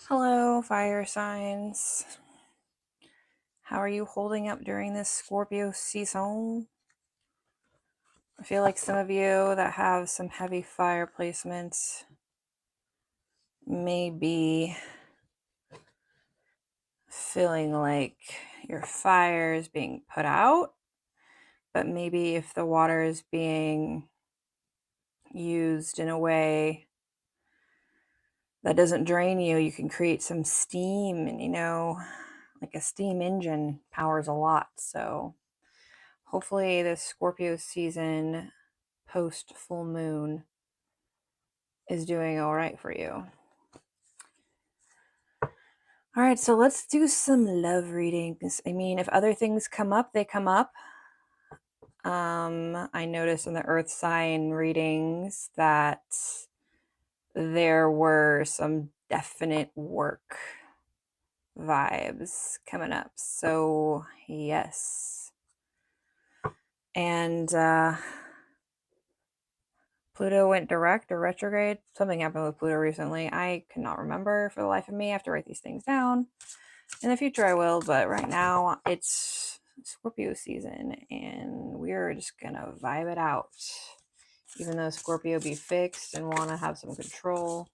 Hello, fire signs. How are you holding up during this Scorpio season? I feel like some of you that have some heavy fire placements may be feeling like your fire is being put out, but maybe if the water is being used in a way that doesn't drain you, you can create some steam, and like a steam engine powers a lot. So hopefully this Scorpio season post full moon is doing all right for you. All right, so let's do some love readings. I mean, if other things come up, they come up. I noticed in the earth sign readings that there were some definite work vibes coming up. So, yes. And Pluto went direct or retrograde. Something happened with Pluto recently. I cannot remember for the life of me. I have to write these things down. In the future I will, but right now it's Scorpio season and we're just gonna vibe it out. Even though Scorpio be fixed and want to have some control.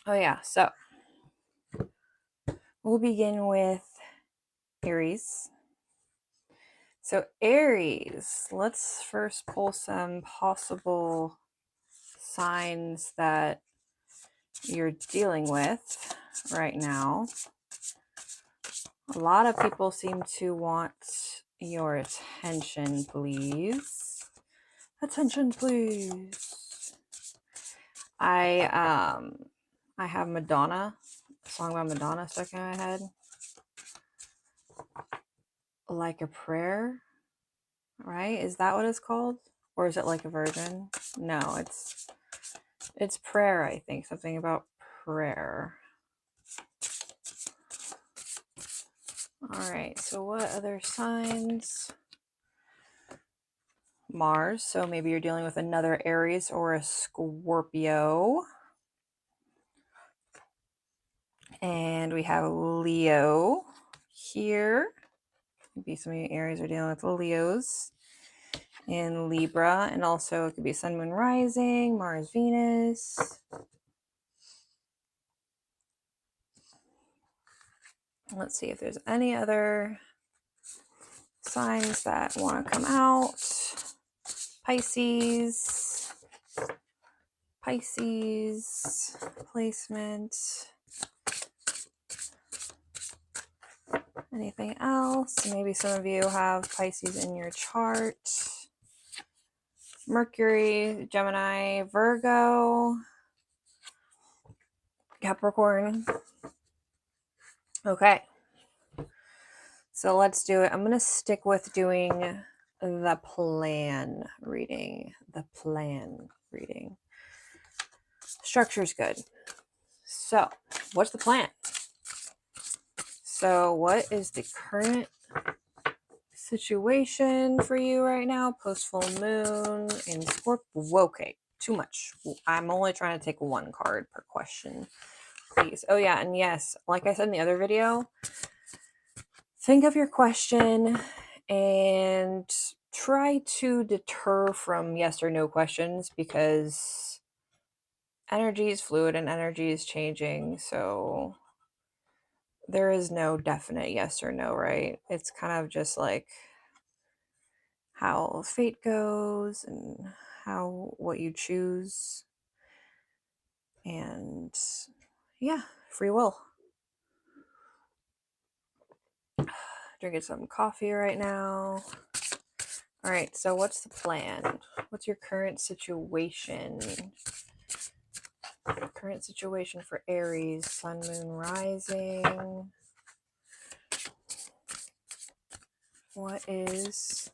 Oh yeah, so we'll begin with Aries. So Aries, let's first pull some possible signs that you're dealing with right now. A lot of people seem to want your attention, please. Attention, please. I have Madonna, a song by Madonna stuck in my head. Like a Prayer, right? Is that what it's called? Or is it Like a Virgin? No, it's prayer, I think. Something about prayer. All right, so what other signs? Mars, so maybe you're dealing with another Aries or a Scorpio. And we have Leo here. Maybe some of you Aries are dealing with Leos in Libra, and also it could be Sun, Moon, Rising, Mars, Venus. Let's see if there's any other signs that want to come out. Pisces placement. Anything else? Maybe some of you have Pisces in your chart. Mercury, Gemini, Virgo, Capricorn. Okay. So let's do it. I'm going to stick with doing the plan reading. Structure's good. So, what's the plan? So, what is the current situation for you right now? Post full moon in Scorpio. Okay, too much. I'm only trying to take one card per question, please. Oh yeah, and yes, like I said in the other video, think of your question and try to deter from yes or no questions, because energy is fluid and energy is changing. So there is no definite yes or no, right? It's kind of just like how fate goes and what you choose. And yeah, free will. Drinking some coffee right now. All right, so what's the plan? What's your current situation? Current situation for Aries, Sun, Moon, Rising. What is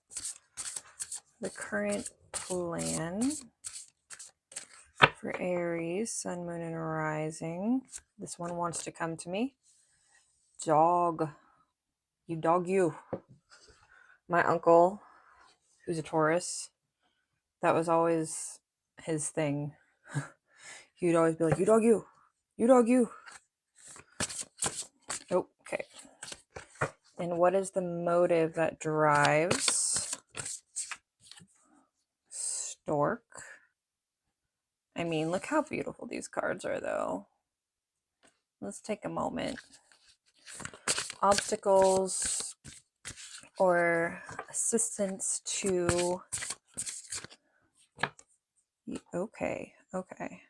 the current plan for Aries, Sun, Moon, and Rising? This one wants to come to me. Dog. You. My uncle, who's a Taurus, that was always his thing. He'd always be like, you dog, you. You dog, you. Oh, okay. And what is the motive that drives Stork? I mean, look how beautiful these cards are, though. Let's take a moment. Obstacles or assistance to... Okay, okay.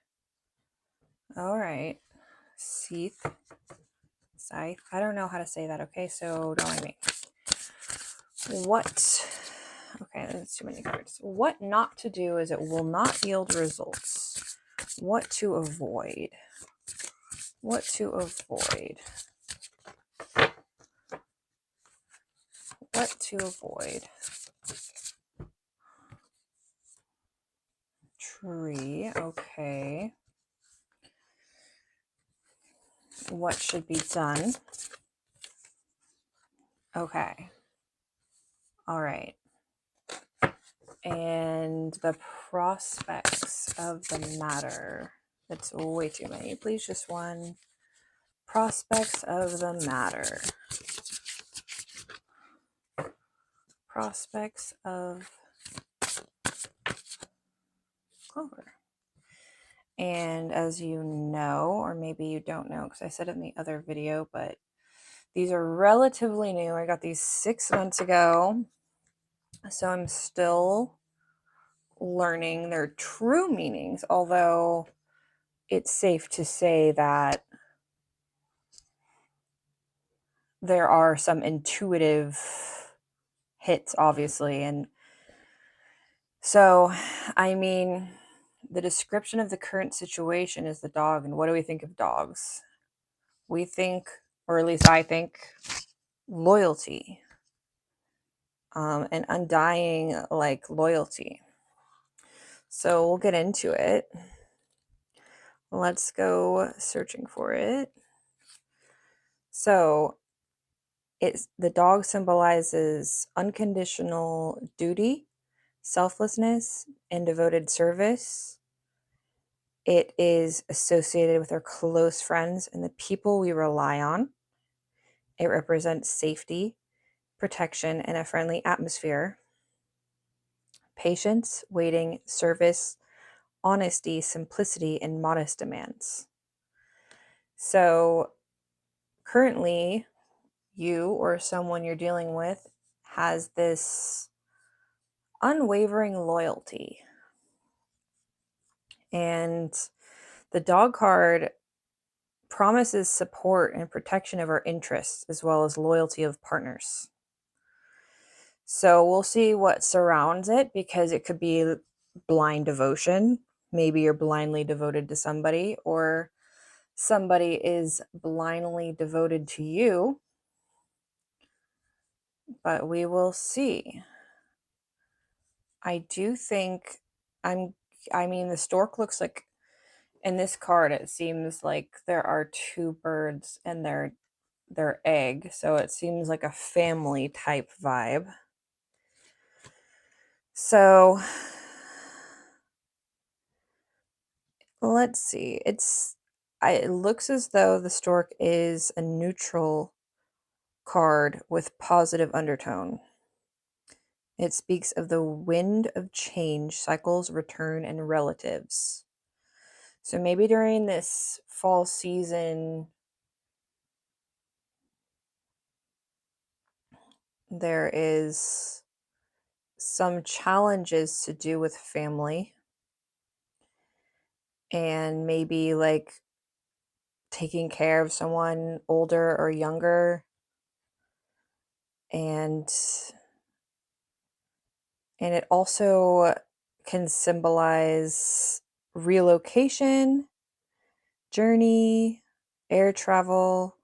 All right. Scythe. Scythe. I don't know how to say that, okay? So don't mind me. What... Okay, that's too many cards. What not to do is it will not yield results. What to avoid. What to avoid. What to avoid. Tree, okay. What should be done. Okay. All right. And the prospects of the matter. That's way too many. Please, just one. Prospects of the matter. Prospects of Clover. And as you know, or maybe you don't know, because I said it in the other video, but these are relatively new. I got these 6 months ago. So I'm still learning their true meanings, although it's safe to say that there are some intuitive hits, obviously. And so, I mean, the description of the current situation is the dog. And what do we think of dogs? We think, or at least I think, loyalty, and undying, like, loyalty. So we'll get into it. Let's go searching for it. So the dog symbolizes unconditional duty, selflessness, and devoted service. It is associated with our close friends and the people we rely on. It represents safety, protection, and a friendly atmosphere. Patience, waiting, service, honesty, simplicity, and modest demands. So currently, you or someone you're dealing with has this unwavering loyalty. And the dog card promises support and protection of our interests, as well as loyalty of partners. So we'll see what surrounds it, because it could be blind devotion. Maybe you're blindly devoted to somebody, or somebody is blindly devoted to you. But we will see. I do think I mean, the stork looks like, in this card, it seems like there are 2 birds and their egg. So it seems like a family type vibe. So let's see. It looks as though the stork is a neutral card with positive undertone. It speaks of the wind of change, cycles, return, and relatives. So maybe during this fall season, there is some challenges to do with family, and maybe like taking care of someone older or younger, and it also can symbolize relocation, journey, air travel,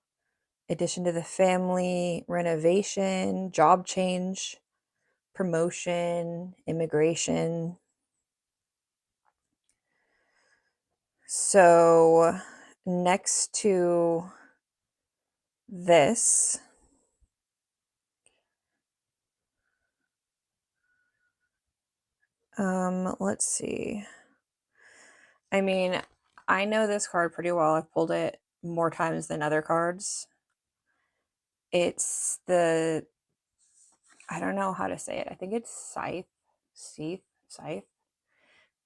addition to the family, renovation, job change, promotion, immigration. So next to this, let's see. I mean, I know this card pretty well. I've pulled it more times than other cards. It's the, I don't know how to say it. I think it's scythe.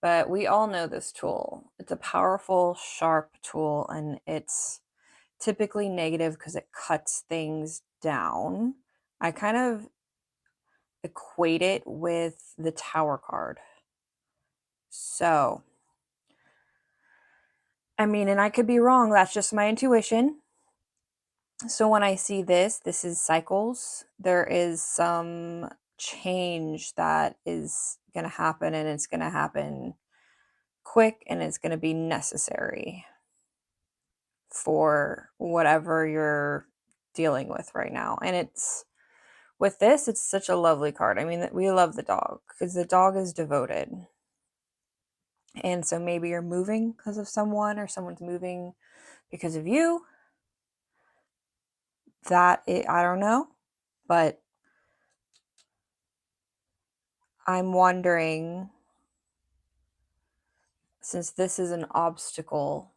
But we all know this tool. It's a powerful, sharp tool, and it's typically negative because it cuts things down. I kind of equate it with the Tower card. So, I mean, and I could be wrong. That's just my intuition. So when I see this is cycles. There is some change that is going to happen, and it's going to happen quick, and it's going to be necessary for whatever you're dealing with right now. And it's, with this, it's such a lovely card. I mean, we love the dog because the dog is devoted. And so maybe you're moving because of someone, or someone's moving because of you. I don't know, but I'm wondering, since this is an obstacle,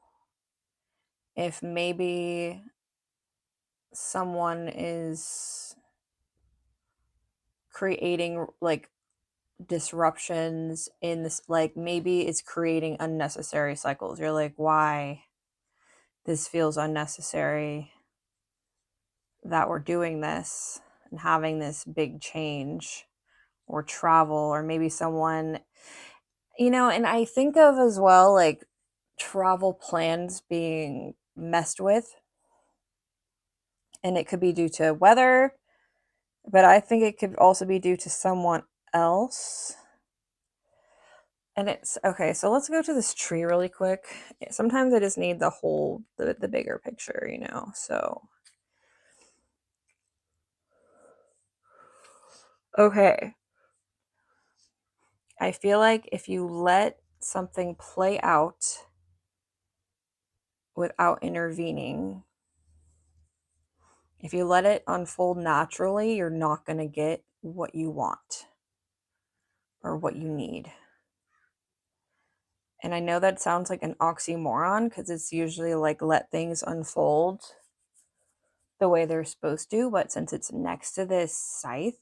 if maybe someone is creating like disruptions in this, like maybe it's creating unnecessary cycles. You're like, why? This feels unnecessary that we're doing this and having this big change or travel, or maybe someone, and I think of as well like travel plans being messed with, and it could be due to weather, but I think it could also be due to someone else. And it's okay, so let's go to this tree really quick. Sometimes I just need the bigger picture, so okay, I feel like if you let something play out without intervening, if you let it unfold naturally, you're not going to get what you want or what you need. And I know that sounds like an oxymoron because it's usually like let things unfold the way they're supposed to, but since it's next to this scythe,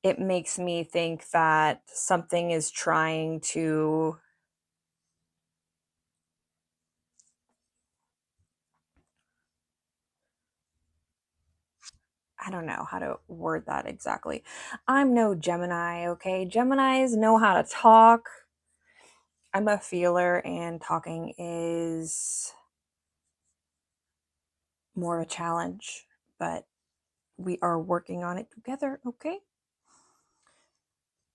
it makes me think that something is trying to, I don't know how to word that exactly. I'm no Gemini, okay? Geminis know how to talk. I'm a feeler, and talking is more of a challenge, but we are working on it together, okay?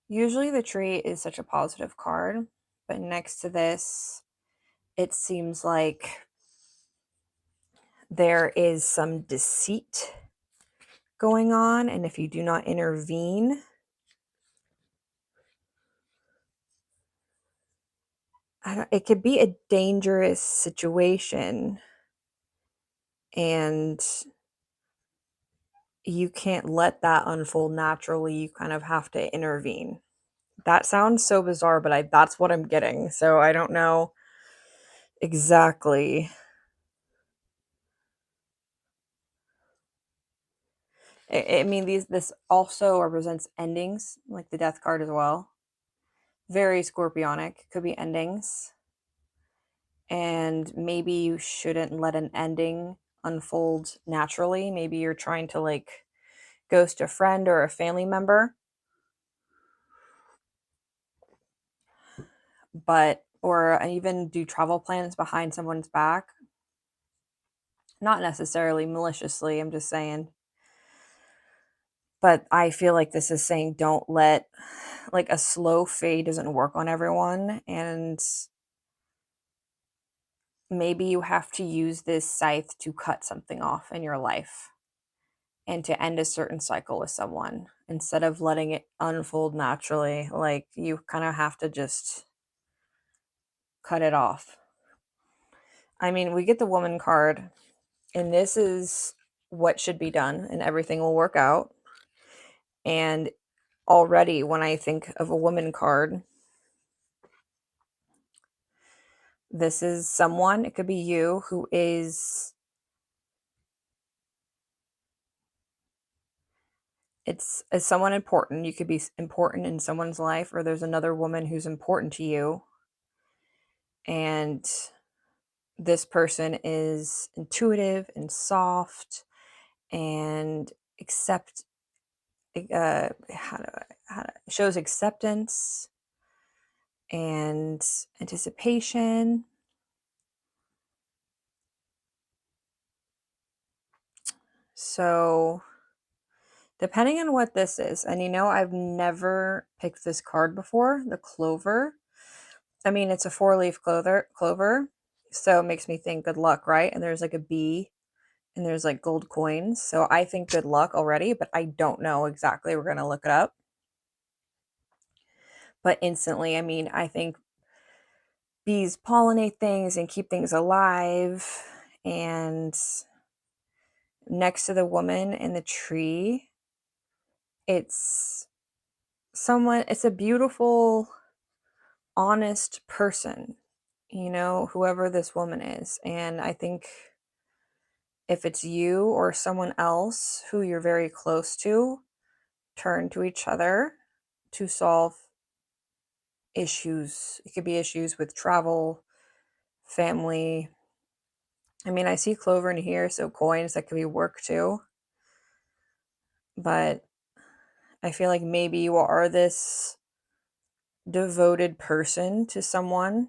Usually the tree is such a positive card, but next to this, it seems like there is some deceit going on, and if you do not intervene, it could be a dangerous situation, and you can't let that unfold naturally. You kind of have to intervene. That sounds so bizarre, but that's what I'm getting. So I don't know exactly. I mean, this also represents endings, like the death card as well. Very scorpionic, could be endings. And maybe you shouldn't let an ending unfold naturally. Maybe you're trying to like ghost a friend or a family member, or even do travel plans behind someone's back. Not necessarily maliciously, I'm just saying. But I feel like this is saying don't let, like, a slow fade doesn't work on everyone, and maybe you have to use this scythe to cut something off in your life and to end a certain cycle with someone instead of letting it unfold naturally. Like, you kind of have to just cut it off. I mean, we get the woman card, and this is what should be done, and everything will work out. And already, when I think of a woman card, This is someone, it could be you, who is, it's someone important. You could be important in someone's life, or there's another woman who's important to you. And this person is intuitive and soft and shows acceptance and anticipation. So depending on what this is, and I've never picked this card before, the clover. I mean, it's a 4-leaf clover, so it makes me think good luck, right? And there's like a bee and there's like gold coins. So I think good luck already, but I don't know exactly. We're going to look it up. But instantly, I mean, I think bees pollinate things and keep things alive. And next to the woman in the tree, it's it's a beautiful, honest person, whoever this woman is. And I think if it's you or someone else who you're very close to, turn to each other to solve issues. It could be issues with travel, family. I mean, I see clover in here, so coins, that could be work too. But I feel like maybe you are this devoted person to someone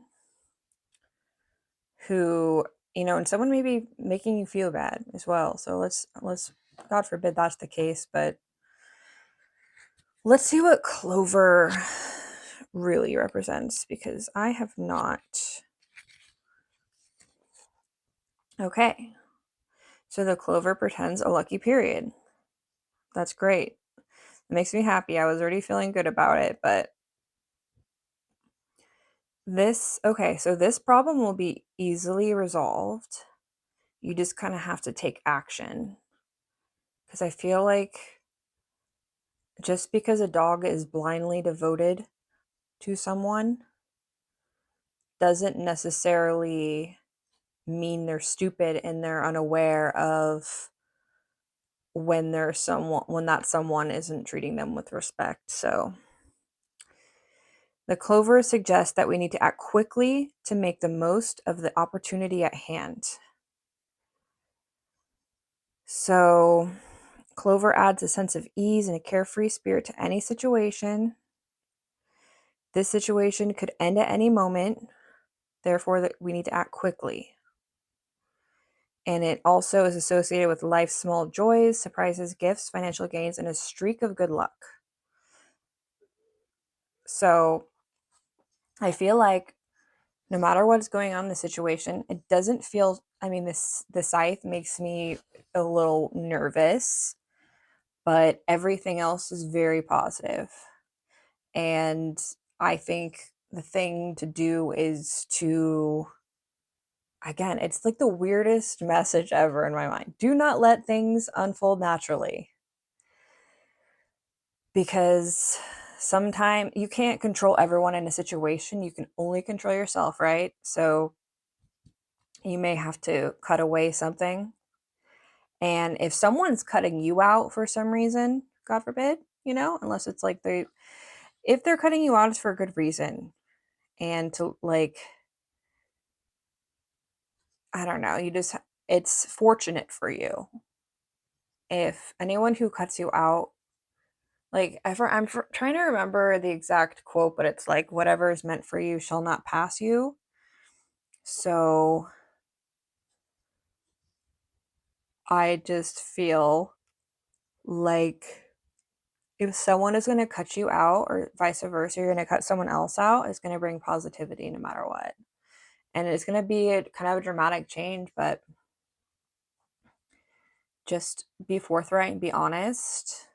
who, and someone may be making you feel bad as well. So let's God forbid that's the case, but let's see what clover really represents, because I have not. Okay. So the clover pretends a lucky period. That's great. It makes me happy. I was already feeling good about it, but so this problem will be easily resolved. You just kind of have to take action. Because I feel like just because a dog is blindly devoted to someone doesn't necessarily mean they're stupid and they're unaware of when that someone isn't treating them with respect. So the clover suggests that we need to act quickly to make the most of the opportunity at hand. So clover adds a sense of ease and a carefree spirit to any situation. This situation could end at any moment, therefore we need to act quickly. And it also is associated with life's small joys, surprises, gifts, financial gains, and a streak of good luck. So I feel like no matter what's going on in the situation, it doesn't feel, the scythe makes me a little nervous, but everything else is very positive. And I think the thing to do is to, again, it's like the weirdest message ever in my mind. Do not let things unfold naturally. Because sometimes you can't control everyone in a situation. You can only control yourself, right? So you may have to cut away something. And if someone's cutting you out for some reason, God forbid, unless it's like if they're cutting you out, it's for a good reason. And to I don't know, it's fortunate for you. If anyone who cuts you out, I'm trying to remember the exact quote, but it's like, whatever is meant for you shall not pass you. So I just feel like if someone is going to cut you out, or vice versa, you're going to cut someone else out, it's going to bring positivity no matter what. And it's going to be kind of a dramatic change, but just be forthright and be honest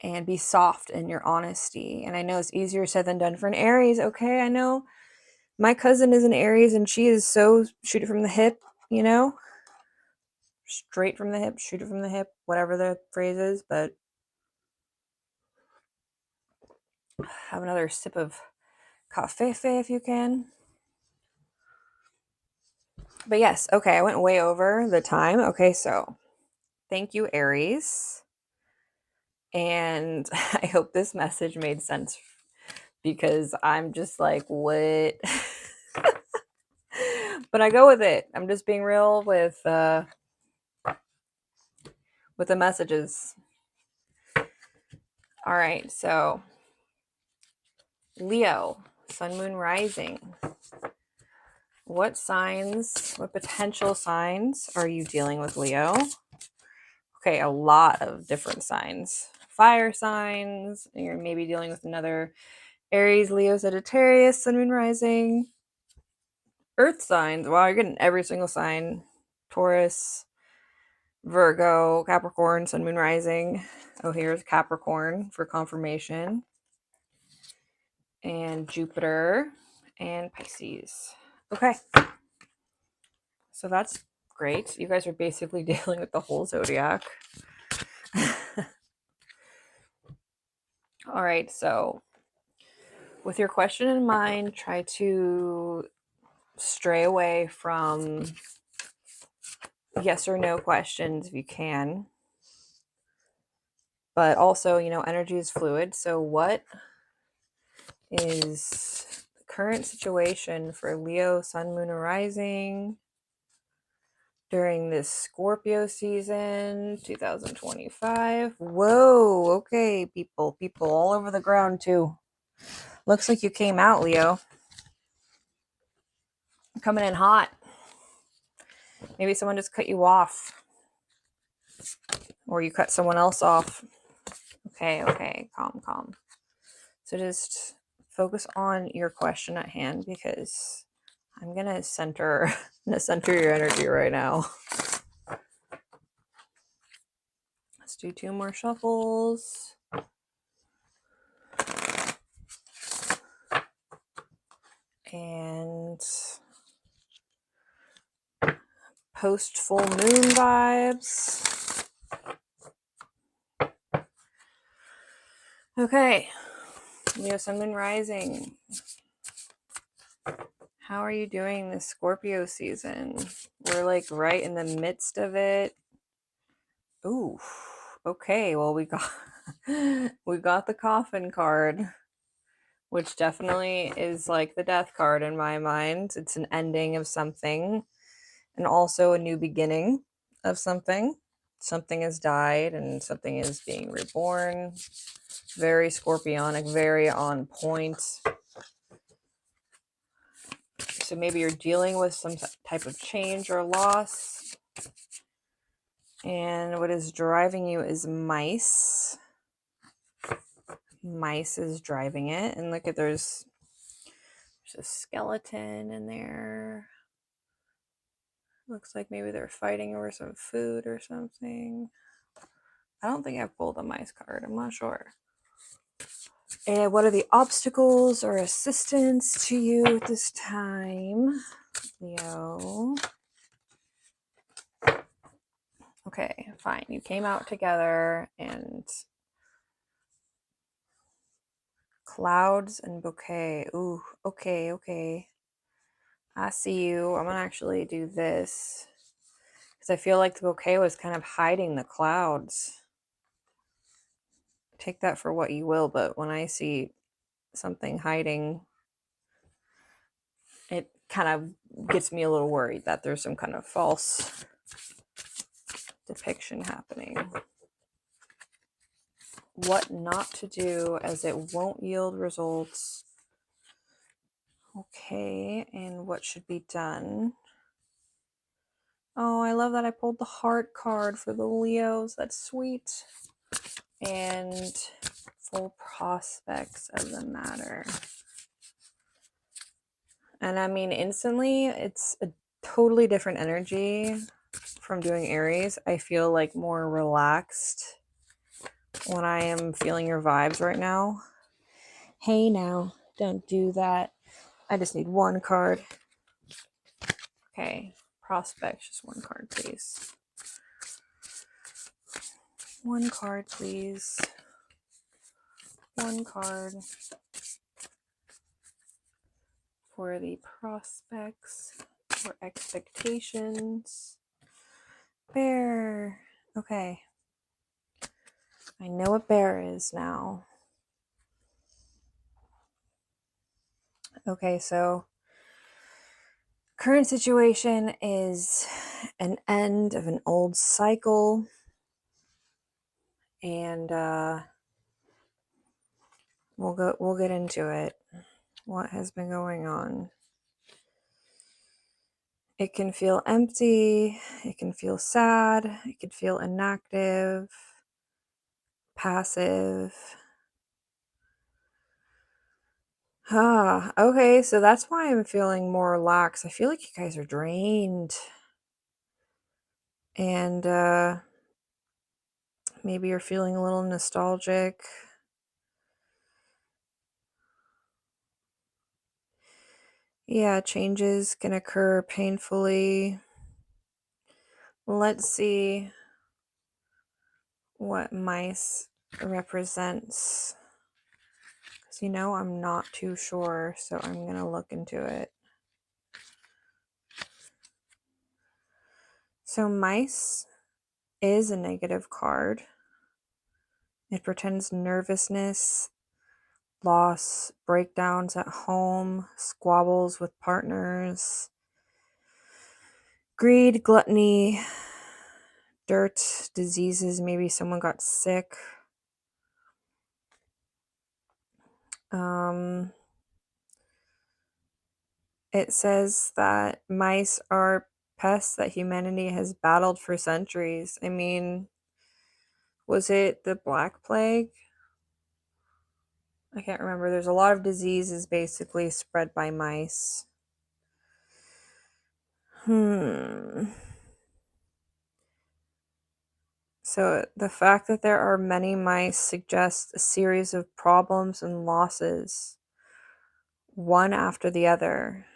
and be soft in your honesty. And I know it's easier said than done for an Aries. Okay, I know my cousin is an Aries and she is so shoot it from the hip, straight from the hip, shoot it from the hip, whatever the phrase is. But have another sip of caffe if you can. But yes, okay, I went way over the time. Okay, so thank you, Aries. And I hope this message made sense because I'm just like, what? But I go with it. I'm just being real with the messages. All right, so Leo, sun, moon, rising. What signs, what potential signs are you dealing with, Leo? Okay, a lot of different signs. Fire signs, you're maybe dealing with another Aries, Leo, Sagittarius, sun, moon, rising. Earth signs, wow, you're getting every single sign. Taurus, Virgo, Capricorn, sun, moon, rising. Oh, here's Capricorn for confirmation. And Jupiter and Pisces. Okay. So that's great. You guys are basically dealing with the whole zodiac. All right, so with your question in mind, try to stray away from yes or no questions if you can. But also, energy is fluid. So what is the current situation for Leo, sun, moon, or rising during this Scorpio season 2025? Whoa, okay, people all over the ground too. Looks like you came out, Leo. Coming in hot. Maybe someone just cut you off. Or you cut someone else off. Okay, calm. So just focus on your question at hand because I'm gonna center your energy right now. Let's do 2 more shuffles. And post full moon vibes. Okay, Leo, sun, moon, rising. How are you doing this Scorpio season? We're like right in the midst of it. Ooh, okay. Well, we got the coffin card, which definitely is like the death card in my mind. It's an ending of something and also a new beginning of something. Something has died and something is being reborn. Very scorpionic, very on point. So maybe you're dealing with some type of change or loss. And what is driving you is mice. Mice is driving it. And look at there's a skeleton in there. Looks like maybe they're fighting over some food or something. I don't think I've pulled a mice card. I'm not sure. And what are the obstacles or assistance to you at this time, Leo? Okay, fine. You came out together and clouds and bouquet. Ooh, okay. I see you. I'm gonna actually do this because I feel like the bouquet was kind of hiding the clouds. Take that for what you will, but when I see something hiding, it kind of gets me a little worried that there's some kind of false depiction happening. What not to do as it won't yield results. Okay, and what should be done? Oh, I love that I pulled the heart card for the Leos. That's sweet. And full prospects of the matter. And I mean, instantly, it's a totally different energy from doing Aries. I feel like more relaxed when I am feeling your vibes right now. Hey now, don't do that. I just need 1 card. Okay, prospects, just 1 card, please. 1 card, please. 1 card for the prospects or expectations. Bear. Okay. I know what bear is now. Okay, so current situation is an end of an old cycle, and we'll get into it. What has been going on? It can feel empty, it can feel sad, it can feel inactive, passive. Okay, so that's why I'm feeling more relaxed. I feel like you guys are drained. And maybe you're feeling a little nostalgic. Yeah, changes can occur painfully. Let's see what mice represents. Because I'm not too sure, so I'm going to look into it. So mice is a negative card. It portends nervousness, loss, breakdowns at home, squabbles with partners, greed, gluttony, dirt, diseases. Maybe someone got sick. It says that mice are pests that humanity has battled for centuries. I mean, was it the Black Plague? I can't remember. There's a lot of diseases basically spread by mice. So the fact that there are many mice suggests a series of problems and losses, one after the other.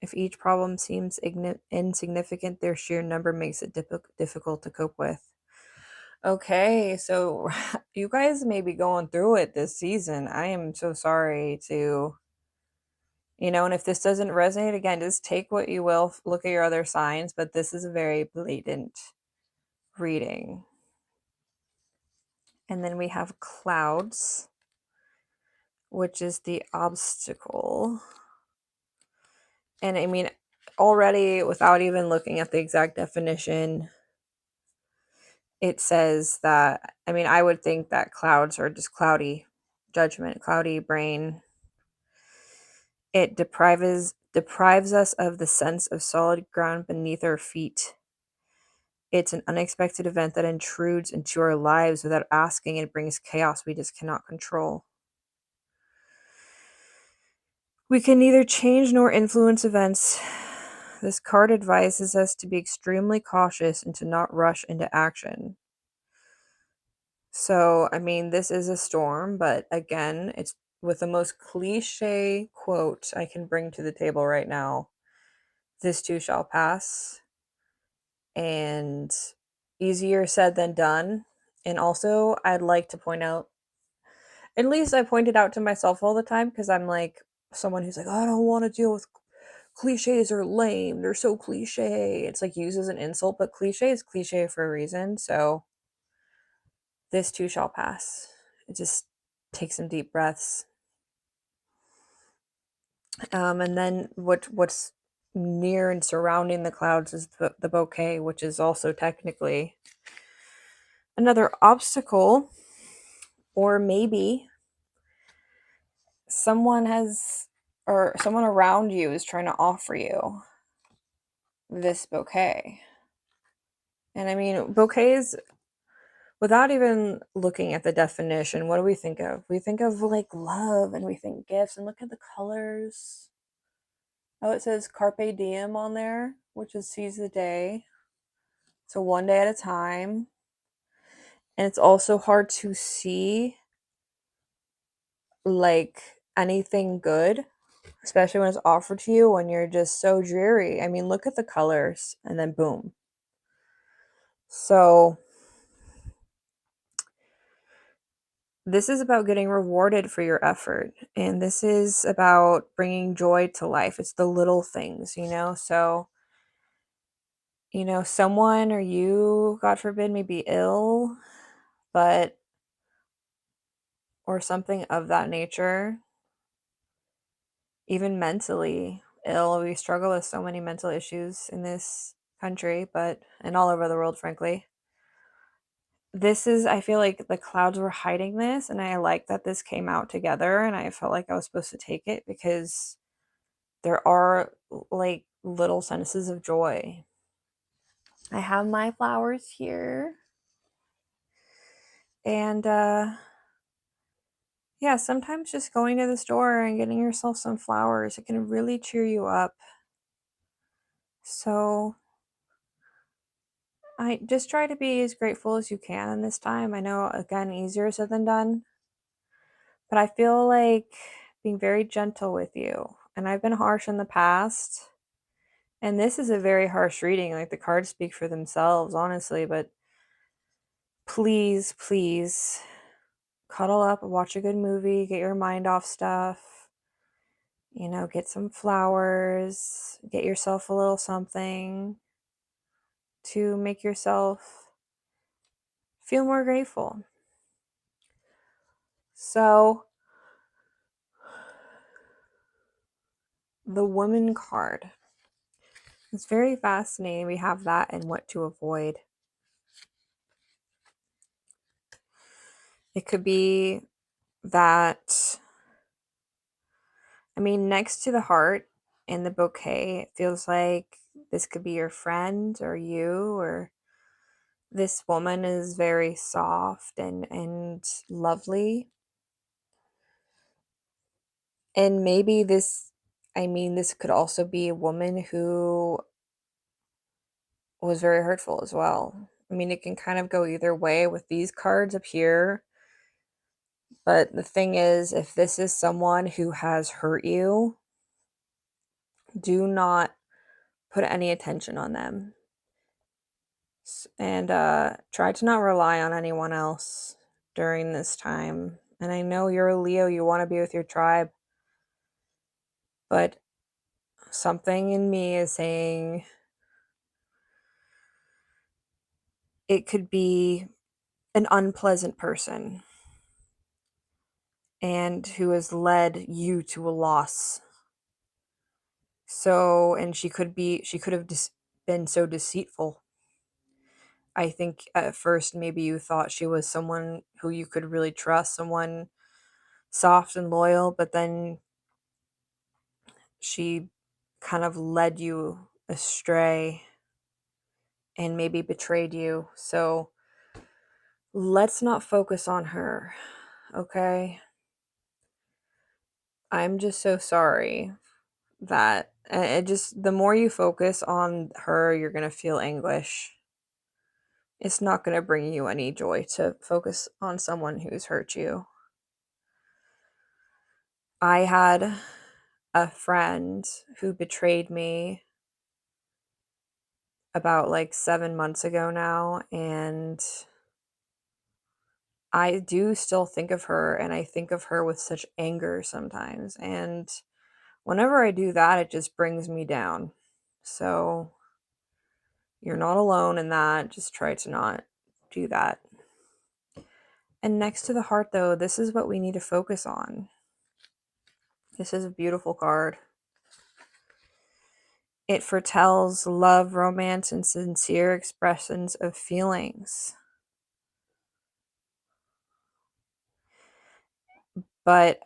If each problem seems insignificant, their sheer number makes it difficult to cope with. Okay, so you guys may be going through it this season. I am so sorry to, and if this doesn't resonate, again, just take what you will, look at your other signs, but this is a very blatant reading. And then we have clouds, which is the obstacle. And I mean, already without even looking at the exact definition, it says that, I would think that clouds are just cloudy judgment, cloudy brain. It deprives us of the sense of solid ground beneath our feet. It's an unexpected event that intrudes into our lives without asking and brings chaos we just cannot control. We can neither change nor influence events. This card advises us to be extremely cautious and to not rush into action. So, this is a storm, but again, it's with the most cliche quote I can bring to the table right now. This too shall pass. And easier said than done. And also, I'd like to point out, at least I point it out to myself all the time, because I'm like someone who's like, oh, I don't want to deal with cliches are lame. They're so cliche. It's like used as an insult, but cliche is cliche for a reason. So this too shall pass. Just take some deep breaths. And then what's near and surrounding the clouds is the bouquet, which is also technically another obstacle, or maybe someone around you is trying to offer you this bouquet. And bouquets, without even looking at the definition, what do we think of? We think of like love, and we think gifts, and look at the colors. Oh, it says Carpe Diem on there, which is seize the day. So one day at a time. And it's also hard to see like anything good, especially when it's offered to you when you're just so dreary. Look at the colors, and then boom. So this is about getting rewarded for your effort, and this is about bringing joy to life. It's the little things, So you know, someone or you, God forbid, may be ill, but, or something of that nature, even mentally ill. We struggle with so many mental issues in this country, but, and all over the world, frankly. This is, I feel like the clouds were hiding this, and I like that this came out together, and I felt like I was supposed to take it because there are like little sentences of joy. I have my flowers here. And yeah, sometimes just going to the store and getting yourself some flowers, it can really cheer you up. So I just try to be as grateful as you can in this time. I know, again, easier said than done, but I feel like being very gentle with you. And I've been harsh in the past. And this is a very harsh reading. Like, the cards speak for themselves, honestly. But please, please cuddle up, watch a good movie, get your mind off stuff. You know, get some flowers, get yourself a little something to make yourself feel more grateful. So, the Woman card. It's very fascinating. We have that and what to avoid. It could be that, I mean, next to the heart in the bouquet, it feels like this could be your friend or you, or this woman is very soft and lovely. And maybe this, I mean, this could also be a woman who was very hurtful as well. I mean, it can kind of go either way with these cards up here. But the thing is, if this is someone who has hurt you, do not put any attention on them. And try to not rely on anyone else during this time. And I know you're a Leo, you want to be with your tribe. But something in me is saying it could be an unpleasant person and who has led you to a loss. So, and she could have been so deceitful. I think at first maybe you thought she was someone who you could really trust, someone soft and loyal, but then she kind of led you astray and maybe betrayed you. So let's not focus on her, okay? I'm just so sorry that it just, the more you focus on her, you're going to feel anguish. It's not going to bring you any joy to focus on someone who's hurt you. I had a friend who betrayed me about like 7 months ago now, and I do still think of her, and I think of her with such anger sometimes. And whenever I do that, it just brings me down. So you're not alone in that. Just try to not do that. And next to the heart, though, this is what we need to focus on. This is a beautiful card. It foretells love, romance, and sincere expressions of feelings. But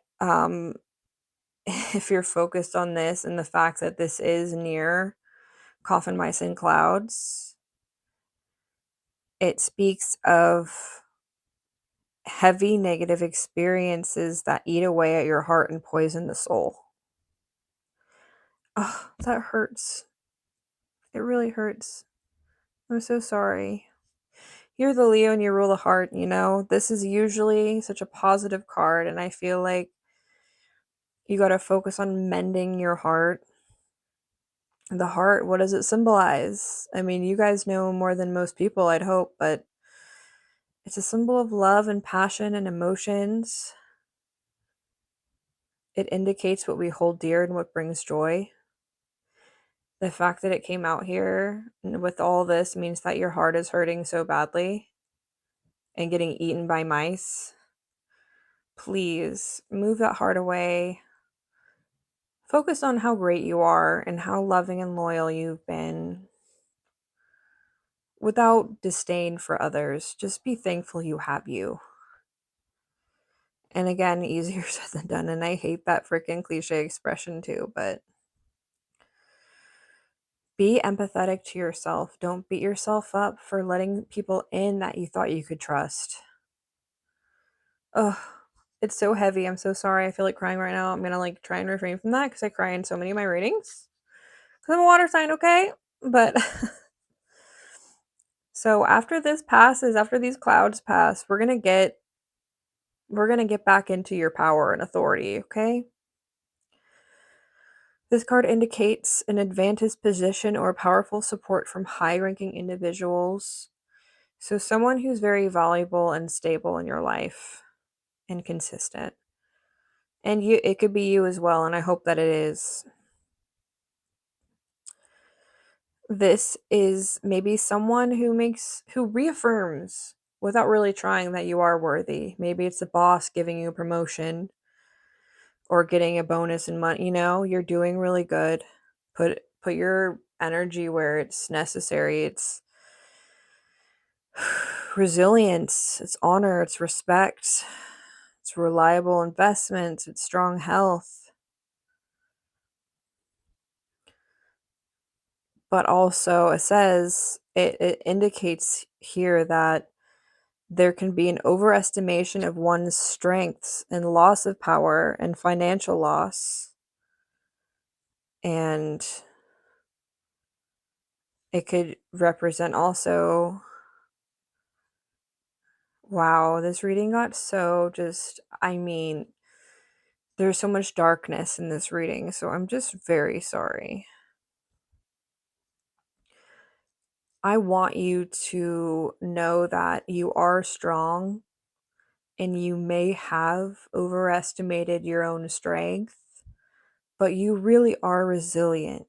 if you're focused on this and the fact that this is near coffin mice and clouds, it speaks of heavy negative experiences that eat away at your heart and poison the soul. Oh, that hurts. It really hurts. I'm so sorry. You're the Leo and you rule the heart, you know? This is usually such a positive card, and I feel like you got to focus on mending your heart. The heart, what does it symbolize? I mean, you guys know more than most people, I'd hope, but it's a symbol of love and passion and emotions. It indicates what we hold dear and what brings joy. the fact that it came out here with all this means that your heart is hurting so badly and getting eaten by mice. Please move that heart away. Focus on how great you are and how loving and loyal you've been without disdain for others. Just be thankful you have you. And again, easier said than done. And I hate that freaking cliche expression too, but be empathetic to yourself. Don't beat yourself up for letting people in that you thought you could trust. Ugh, it's so heavy. I'm so sorry. I feel like crying right now. I'm gonna like try and refrain from that because I cry in so many of my readings. Because I'm a water sign, okay? But so after this passes, after these clouds pass, we're gonna get back into your power and authority, okay? This card indicates an advantageous position or powerful support from high-ranking individuals. So someone who's very valuable and stable in your life and consistent. And it could be you as well, and I hope that it is. This is maybe someone who reaffirms without really trying that you are worthy. Maybe it's a boss giving you a promotion or getting a bonus in money. You're doing really good. Put your energy where it's necessary. It's resilience, it's honor, it's respect, it's reliable investments, it's strong health. But also it indicates here that there can be an overestimation of one's strengths and loss of power and financial loss. And it could represent also, wow, this reading got so there's so much darkness in this reading, so I'm just very sorry. I want you to know that you are strong and you may have overestimated your own strength, but you really are resilient.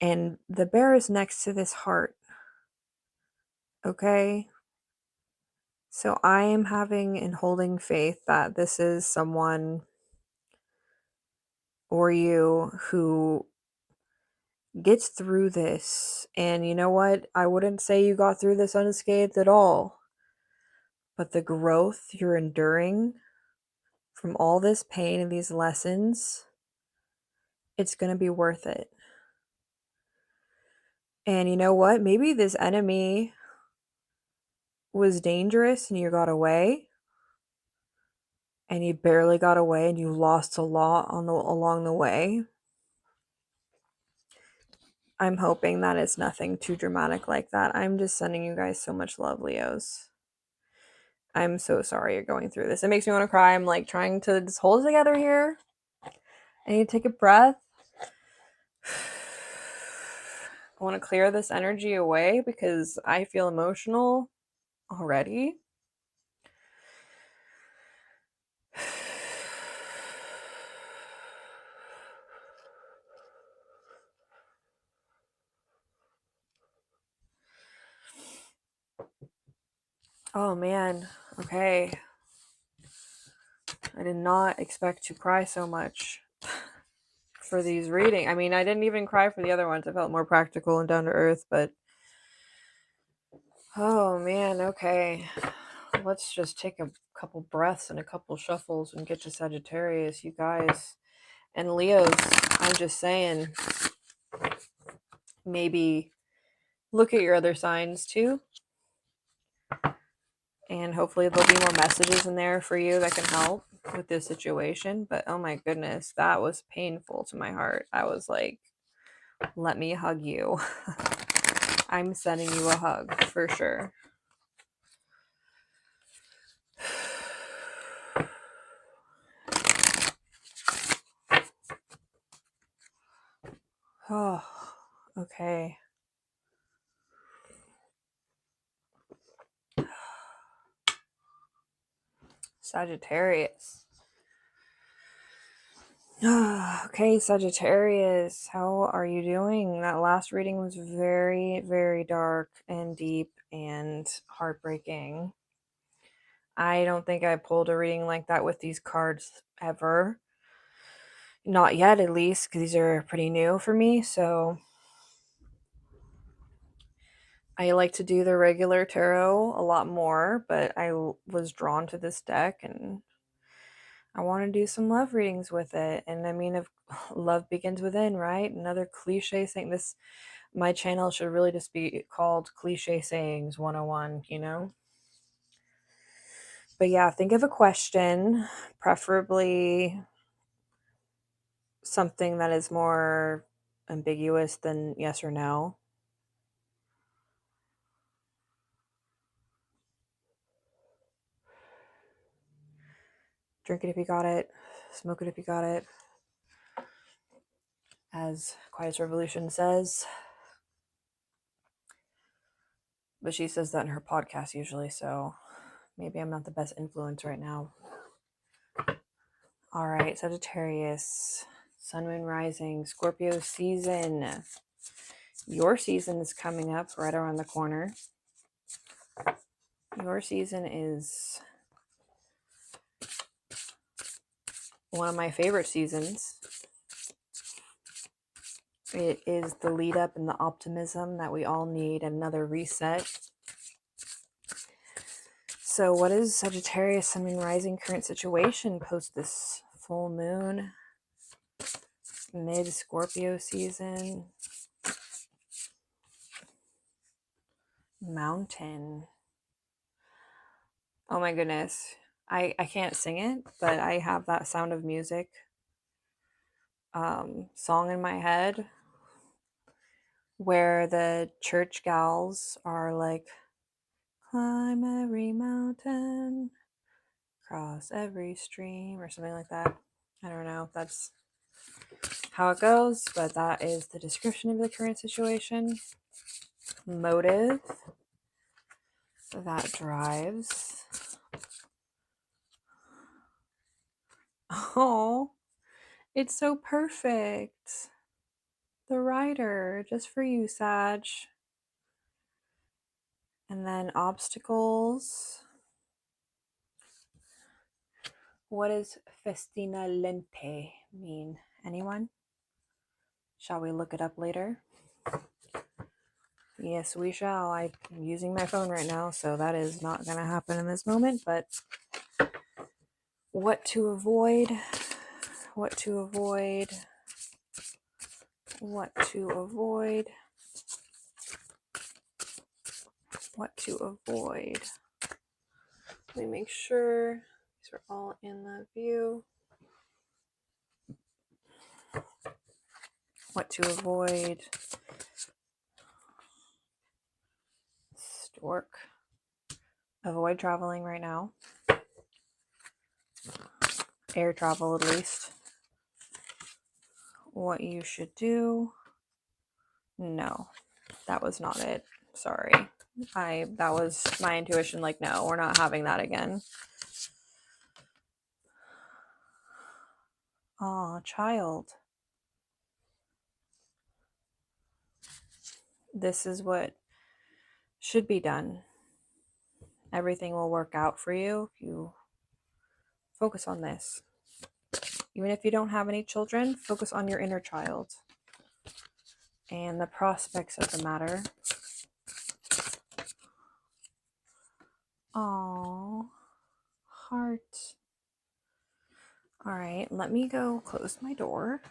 And the bear is next to this heart. Okay? So I am having and holding faith that this is someone or you who gets through this. And you know what? I wouldn't say you got through this unscathed at all. But the growth you're enduring from all this pain and these lessons, it's going to be worth it. And you know what? Maybe this enemy was dangerous and you got away. And you barely got away and you lost a lot along the way. I'm hoping that it's nothing too dramatic like that. I'm just sending you guys so much love, Leos. I'm so sorry you're going through this. It makes me want to cry. I'm like trying to just hold it together here. I need to take a breath. I want to clear this energy away because I feel emotional already. Oh man, okay. I did not expect to cry so much for these readings. I mean, I didn't even cry for the other ones. I felt more practical and down to earth, but oh man, okay. Let's just take a couple breaths and a couple shuffles and get to Sagittarius, you guys. And Leos, I'm just saying, maybe look at your other signs too. And hopefully there'll be more messages in there for you that can help with this situation. But oh my goodness, that was painful to my heart. I was like, let me hug you. I'm sending you a hug for sure. Oh, okay. Sagittarius. Okay, Sagittarius, how are you doing? That last reading was very, very dark and deep and heartbreaking. I don't think I pulled a reading like that with these cards ever. Not yet, at least, because these are pretty new for me. So I like to do the regular tarot a lot more, but I was drawn to this deck and I want to do some love readings with it. And I mean, if love begins within, right? Another cliche saying. My channel should really just be called Cliche Sayings 101, you know? But yeah, think of a question, preferably something that is more ambiguous than yes or no. Drink it if you got it. Smoke it if you got it. As Quiet's Revolution says. But she says that in her podcast usually, so maybe I'm not the best influence right now. All right, Sagittarius, Sun, Moon, Rising, Scorpio season. Your season is coming up right around the corner. Your season is one of my favorite seasons. It is the lead up and the optimism that we all need, another reset. So what is Sagittarius, Sun, Moon, Rising current situation post this full moon, mid Scorpio season? Mountain. Oh my goodness. I can't sing it, but I have that Sound of Music song in my head where the church gals are like, climb every mountain, cross every stream, or something like that. I don't know if that's how it goes, but that is the description of the current situation. Motive that drives. Oh, it's so perfect. The Rider, just for you, Sag. And then obstacles. What does festina lente mean? Anyone? Shall we look it up later? Yes, we shall. I'm using my phone right now, so that is not going to happen in this moment, but what to avoid, what to avoid, what to avoid, what to avoid. Let me make sure these are all in the view. What to avoid. Stork. Avoid traveling right now. Air travel at least. What you should do. No, that was not it. Sorry. That was my intuition, like, no, we're not having that again. Aw, child. This is what should be done. Everything will work out for you if you focus on this. Even if you don't have any children, focus on your inner child and the prospects of the matter. Aw, heart. All right, let me go close my door.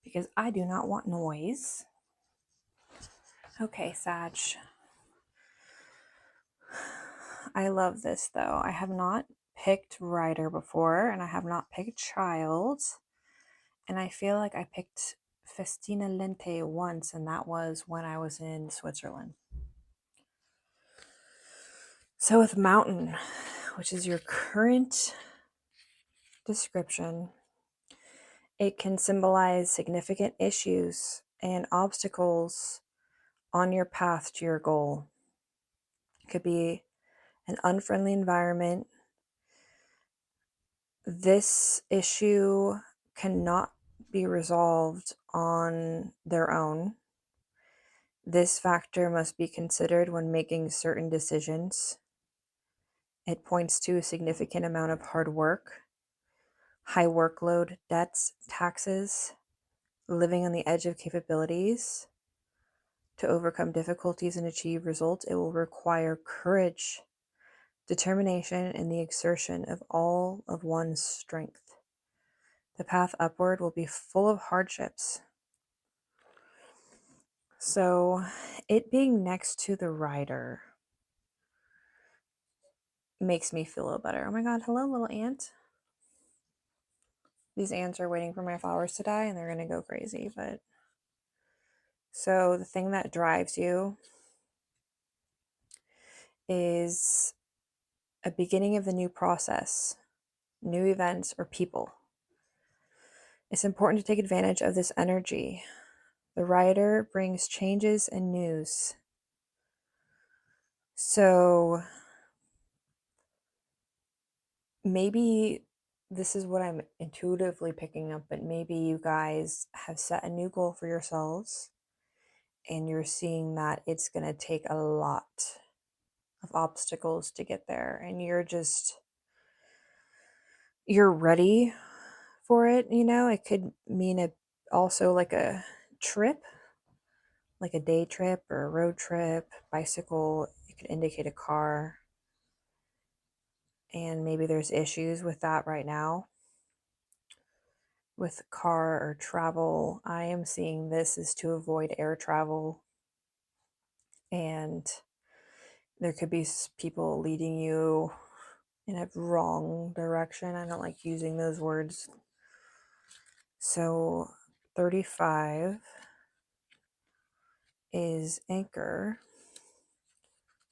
Because I do not want noise. Okay, Sag. I love this though. I have not picked Rider before, and I have not picked Child. And I feel like I picked Festina Lente once, and that was when I was in Switzerland. So with Mountain, which is your current description, it can symbolize significant issues and obstacles on your path to your goal. It could be an unfriendly environment. This issue cannot be resolved on their own. This factor must be considered when making certain decisions. It points to a significant amount of hard work, high workload, debts, taxes, living on the edge of capabilities. To overcome difficulties and achieve results, it will require courage, determination, and the exertion of all of one's strength. The path upward will be full of hardships. So, it being next to the rider makes me feel a little better. Oh my god, hello, little ant. These ants are waiting for my flowers to die and they're going to go crazy. But so, the thing that drives you is a beginning of the new process, new events, or people. It's important to take advantage of this energy. The rider brings changes and news. So maybe this is what I'm intuitively picking up, but maybe you guys have set a new goal for yourselves and you're seeing that it's going to take a lot of obstacles to get there, and you're ready for it. It could mean also like a trip, like a day trip or a road trip, bicycle. It could indicate a car, and maybe there's issues with that right now with car or travel. I am seeing this is to avoid air travel, and there could be people leading you in a wrong direction. I don't like using those words. So 35 is anchor,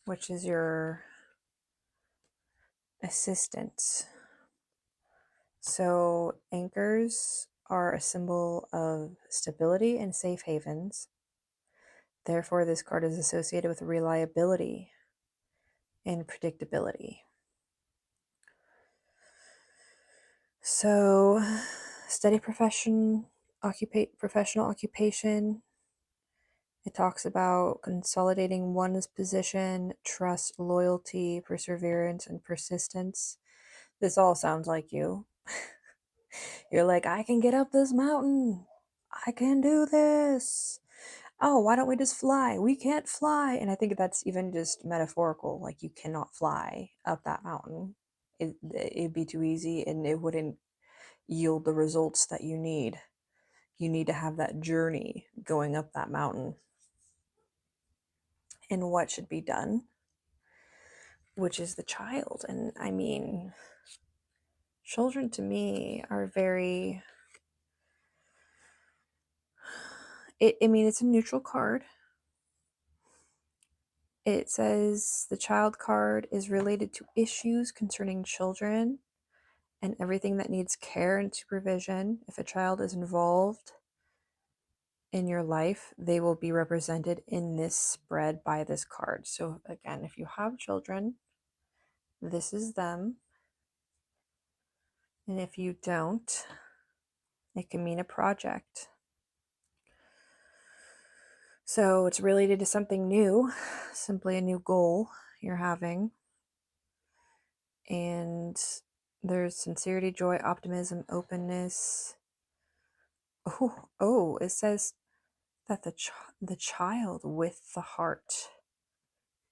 which is your assistant. So anchors are a symbol of stability and safe havens. Therefore, this card is associated with reliability and predictability. So, steady professional occupation. It talks about consolidating one's position, trust, loyalty, perseverance, and persistence. This all sounds like you. You're like, I can get up this mountain. I can do this. Oh, why don't we just fly? We can't fly. And I think that's even just metaphorical. Like, you cannot fly up that mountain. It'd be too easy and it wouldn't yield the results that you need. You need to have that journey going up that mountain. And what should be done, which is the child. And I mean, children to me are very, it's a neutral card. It says the child card is related to issues concerning children and everything that needs care and supervision. If a child is involved in your life, they will be represented in this spread by this card. So again, if you have children, this is them. And if you don't, it can mean a project. So it's related to something new, simply a new goal you're having. And there's sincerity, joy, optimism, openness. It says that the child with the heart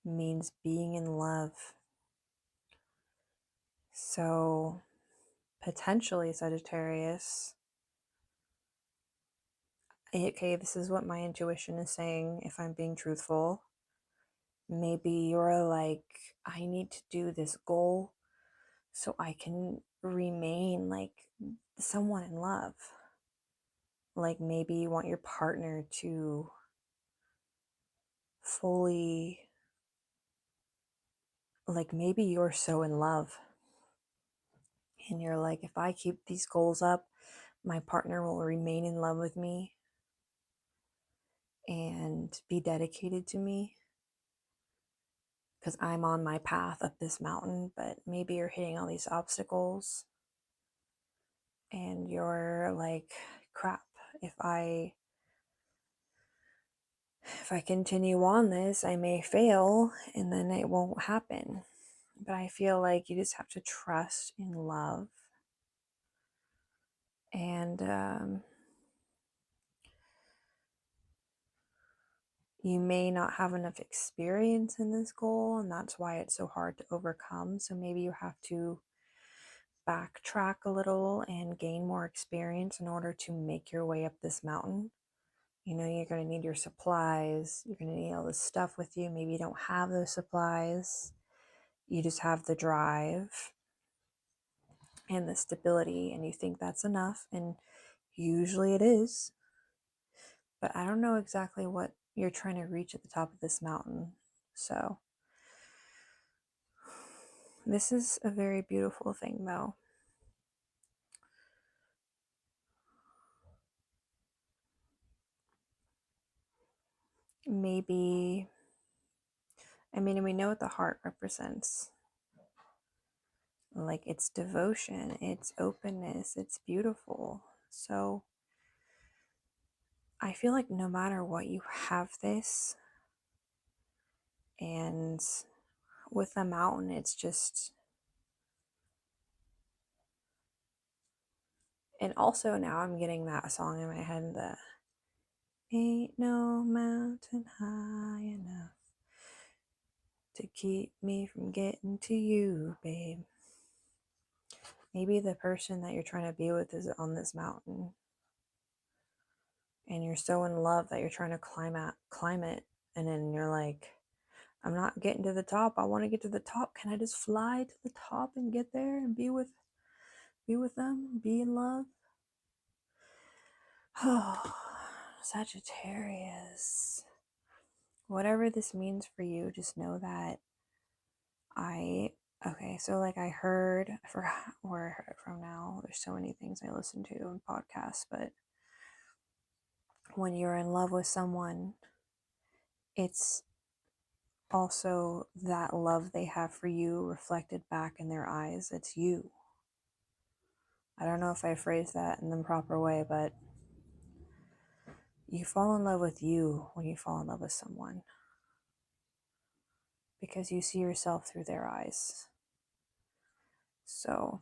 means being in love. So potentially Sagittarius. Okay, this is what my intuition is saying if I'm being truthful. Maybe you're like, I need to do this goal so I can remain like someone in love. Like maybe you want your partner to fully, like maybe you're so in love and you're like, if I keep these goals up, my partner will remain in love with me and be dedicated to me. because I'm on my path up this mountain, but maybe you're hitting all these obstacles and you're like, crap, if I continue on this, I may fail and then it won't happen. But I feel like you just have to trust in love. And you may not have enough experience in this goal, and that's why it's so hard to overcome. So maybe you have to backtrack a little and gain more experience in order to make your way up this mountain. You know, you're going to need your supplies. You're going to need all this stuff with you. Maybe you don't have those supplies. You just have the drive and the stability, and you think that's enough. And usually it is. But I don't know exactly what you're trying to reach at the top of this mountain. So, this is a very beautiful thing, though. Maybe, I mean, we know what the heart represents. Like, it's devotion, it's openness, it's beautiful. So, I feel like no matter what, you have this. And with the mountain, it's just. And also now I'm getting that song in my head, the ain't no mountain high enough to keep me from getting to you, babe. Maybe the person that you're trying to be with is on this mountain. And you're so in love that you're trying to climb it. And then you're like, I'm not getting to the top. I want to get to the top. Can I just fly to the top and get there and be with them? Be in love? Oh, Sagittarius. Whatever this means for you, just know that okay, so like I forgot where I heard it from now. There's so many things I listen to in podcasts, but when you're in love with someone, it's also that love they have for you reflected back in their eyes. It's you. I don't know if I phrased that in the proper way, but you fall in love with you when you fall in love with someone because you see yourself through their eyes. So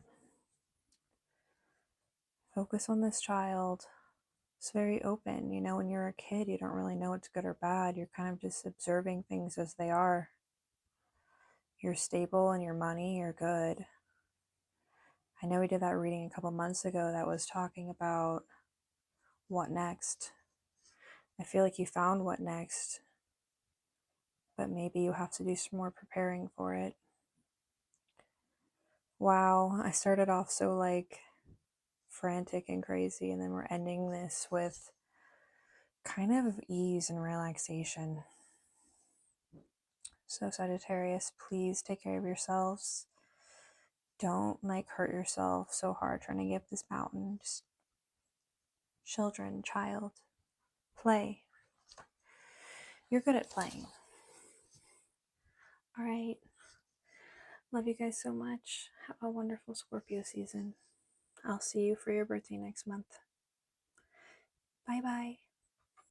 focus on this child. It's very open. You know, when you're a kid, you don't really know what's good or bad. You're kind of just observing things as they are. You're stable in your money, you're good. I know we did that reading a couple months ago that was talking about what next. I feel like you found what next, but maybe you have to do some more preparing for it. Wow, I started off so like frantic and crazy, and then we're ending this with kind of ease and relaxation. So Sagittarius, please take care of yourselves. Don't like hurt yourself so hard trying to get up this mountain. Just child, play. You're good at playing. All right. Love you guys so much. Have a wonderful Scorpio season. I'll see you for your birthday next month. Bye bye.